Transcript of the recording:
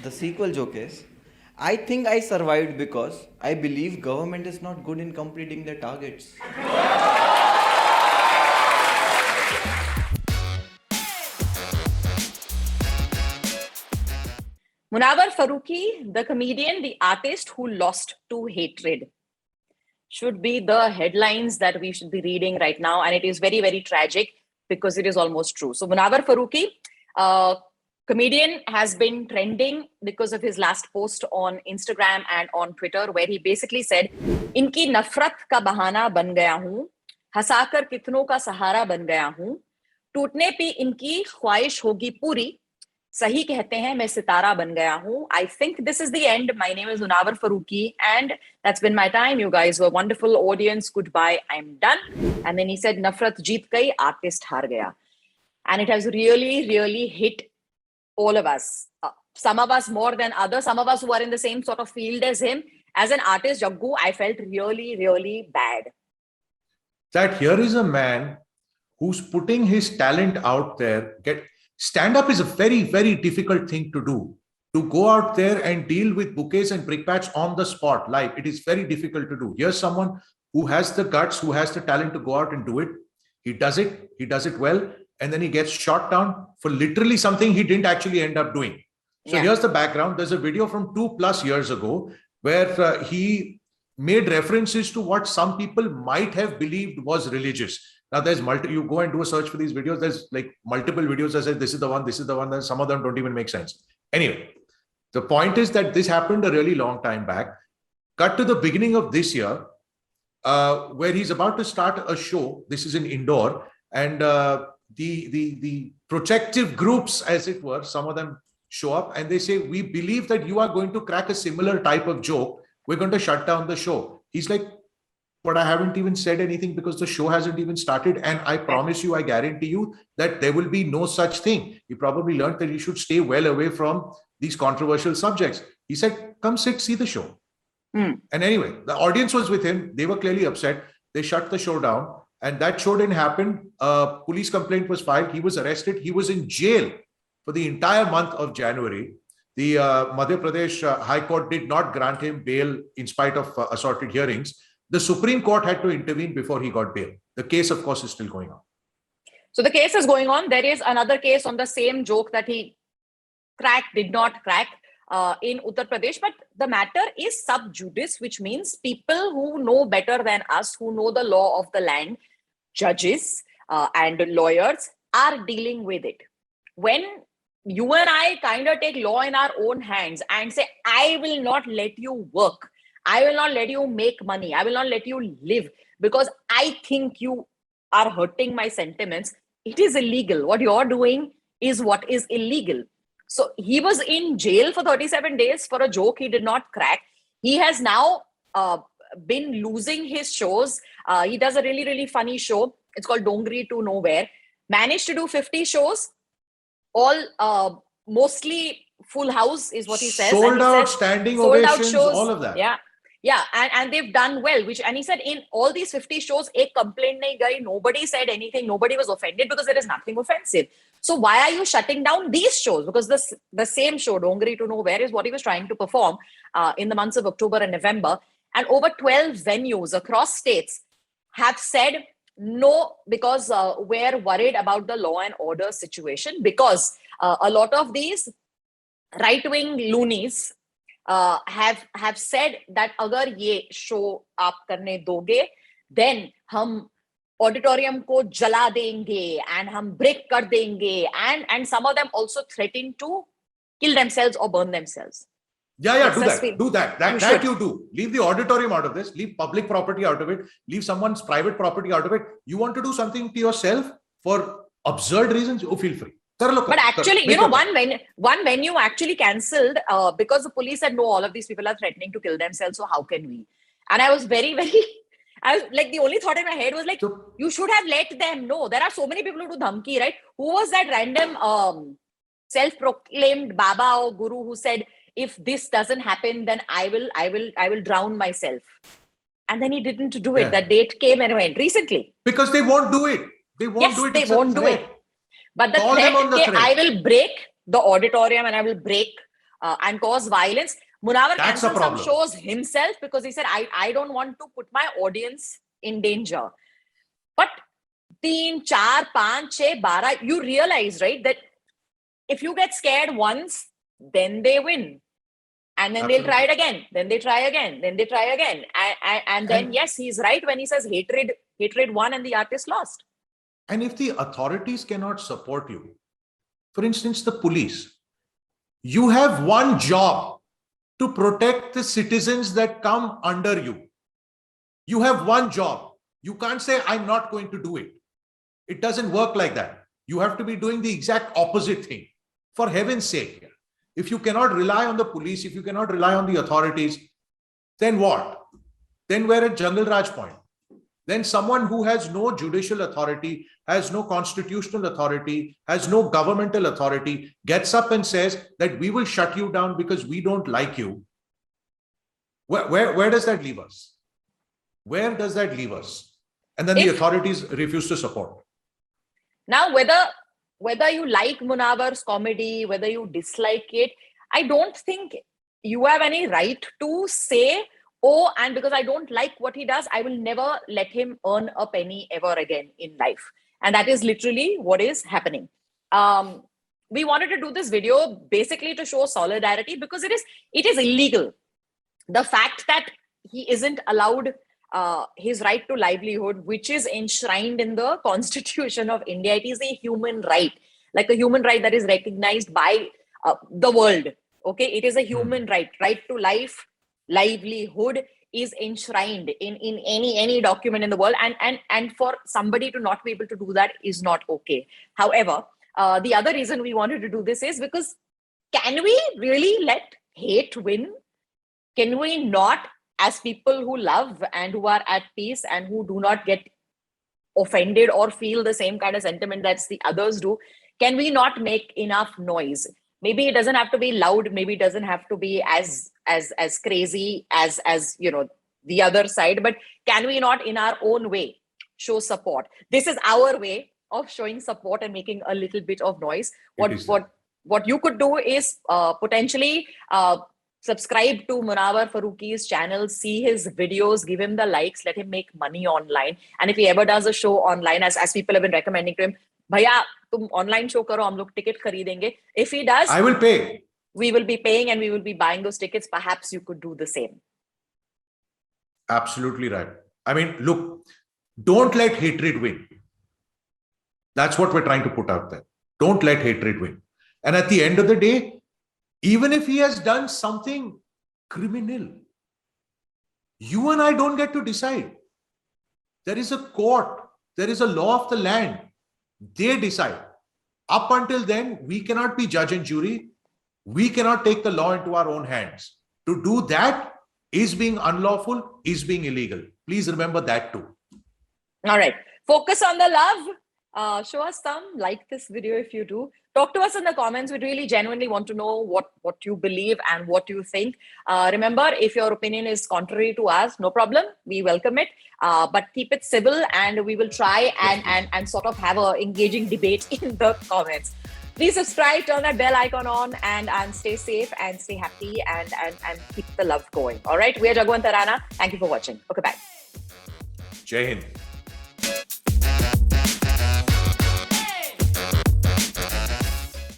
The sequel joke is, I think I survived because I believe government is not good in completing their targets. Munawar Farooqi, the comedian, the artist who lost to hatred, should be the headlines that we should be reading right now. And it is very, very tragic because it is almost true. So Munawar Farooqi, comedian, has been trending because of his last post on Instagram and on Twitter, where he basically said, इनकी नफरत का बहाना बन गया हूं, हंसाकर कितनों का सहारा बन गया हूं, टूटने पे इनकी ख्वाहिश होगी पूरी, सही कहते हैं मैं सितारा बन गया हूं. I think this is the end. My name is Munawar Farooqi and that's been my time. You guys were a wonderful audience. Goodbye. I'm done. And then he said, Nafrat jeet gayi, artist haar gaya. And it has really, really hit all of us. Some of us more than others. Some of us who are in the same sort of field as him. As an artist, Jaggu, I felt really, really bad. That here is a man who's putting his talent out there. Stand-up is a very, very difficult thing to do. To go out there and deal with bouquets and brickbats on the spot, live, it is very difficult to do. Here's someone who has the guts, who has the talent to go out and do it. He does it well, and then he gets shot down for literally something he didn't actually end up doing. So here's the background. There's a video from 2+ years ago where he made references to what some people might have believed was religious. Now there's you go and do a search for these videos. There's like multiple videos that say this is the one, then some of them don't even make sense. Anyway, the point is that this happened a really long time back. Cut to the beginning of this year, where he's about to start a show. This is in Indore, and the protective groups, as it were, some of them show up and they say, we believe that you are going to crack a similar type of joke. We're going to shut down the show. He's like, but I haven't even said anything because the show hasn't even started. And I promise you, I guarantee you that there will be no such thing. He probably learned that he should stay well away from these controversial subjects. He said, come sit, see the show. And anyway, the audience was with him. They were clearly upset. They shut the show down. And that show didn't happen. Police complaint was filed. He was arrested. He was in jail for the entire month of January. The Madhya Pradesh High Court did not grant him bail in spite of assorted hearings. The Supreme Court had to intervene before he got bail. The case, of course, is still going on. So the case is going on. There is another case on the same joke that he did not crack in Uttar Pradesh. But the matter is sub judice, which means people who know better than us, who know the law of the land, judges and lawyers, are dealing with it. When you and I kind of take law in our own hands and say, I will not let you work. I will not let you make money. I will not let you live because I think you are hurting my sentiments. It is illegal. What you're doing is what is illegal. So he was in jail for 37 days for a joke he did not crack. He has now been losing his shows. He does a really, really funny show. It's called Dongri to Nowhere. Managed to do 50 shows. All mostly full house is what he says. Sold out, standing ovations, all of that. Yeah, and they've done well. And he said in all these 50 shows, ek complaint nahi gayi, nobody said anything, nobody was offended because there is nothing offensive. So why are you shutting down these shows? Because the same show, Dongri to Nowhere, is what he was trying to perform in the months of October and November. And over 12 venues across states have said no, because we're worried about the law and order situation, because a lot of these right-wing loonies have said that agar ye show aap karne doge, then hum auditorium ko jala denge and hum break kar denge, and some of them also threaten to kill themselves or burn themselves. Yeah, do that. That you do. Leave the auditorium out of this. Leave public property out of it. Leave someone's private property out of it. You want to do something to yourself for absurd reasons? Oh, feel free. But actually, you know, one venue actually cancelled because the police said, no, all of these people are threatening to kill themselves. So how can we? And I was very, I was like, the only thought in my head was like, you should have let them know. There are so many people who do dhamki, right? Who was that random self-proclaimed Baba or Guru who said, if this doesn't happen, then I will drown myself. And then he didn't do it. That date came and went recently. Because they won't do it. They won't do it. They won't do it. But the threat, I will break the auditorium and I will break and cause violence. Munawar That's a cancelled some problem. shows himself because he said, I don't want to put my audience in danger. But 3, 4, 5, 6, 12, you realize, right, that if you get scared once, then they win. And then they'll try it again. Then they try again. Then they try again. And then, yes, he's right when he says hatred won and the artist lost. And if the authorities cannot support you, for instance, the police, you have one job to protect the citizens that come under you. You have one job. You can't say, I'm not going to do it. It doesn't work like that. You have to be doing the exact opposite thing. For heaven's sake, if you cannot rely on the police, if you cannot rely on the authorities, then what? Then we're at Jungle Raj point. Then someone who has no judicial authority, has no constitutional authority, has no governmental authority, gets up and says that we will shut you down because we don't like you. Where does that leave us? Where does that leave us? And then the authorities refuse to support. Now, whether you like Munawar's comedy, whether you dislike it, I don't think you have any right to say, oh, and because I don't like what he does, I will never let him earn a penny ever again in life. And that is literally what is happening. We wanted to do this video basically to show solidarity because it is illegal. The fact that he isn't allowed his right to livelihood, which is enshrined in the Constitution of India, it is a human right, like a human right that is recognized by the world. Okay, it is a human right to life, livelihood is enshrined in any document in the world, and for somebody to not be able to do that is not okay. However, the other reason we wanted to do this is because can we really let hate win? Can we not, as people who love and who are at peace and who do not get offended or feel the same kind of sentiment that the others do, can we not make enough noise? Maybe it doesn't have to be loud. Maybe it doesn't have to be as crazy as the other side. But can we not, in our own way, show support? This is our way of showing support and making a little bit of noise. What you could do is potentially subscribe to Munawar Farooqi's channel, see his videos, give him the likes, let him make money online. And if he ever does a show online, as people have been recommending to him, Bhaiya, tum online show karo, hum log ticket kharidenge. If he does, I will pay. We will be paying and we will be buying those tickets. Perhaps you could do the same. Absolutely right. I mean, look, don't let hatred win. That's what we're trying to put out there. Don't let hatred win. And at the end of the day, even if he has done something criminal, you and I don't get to decide. There is a court. There is a law of the land. They decide. Up until then, we cannot be judge and jury. We cannot take the law into our own hands. To do that is being unlawful, is being illegal. Please remember that too. All right. Focus on the love. Show us some. Like this video if you do. Talk to us in the comments. We really genuinely want to know what you believe and what you think. Remember, if your opinion is contrary to us, no problem. We welcome it. But keep it civil and we will try and sort of have an engaging debate in the comments. Please subscribe, turn that bell icon on and stay safe and stay happy and keep the love going. All right. We are Jagwant Tarana. Thank you for watching. Okay, bye. Jai Hind.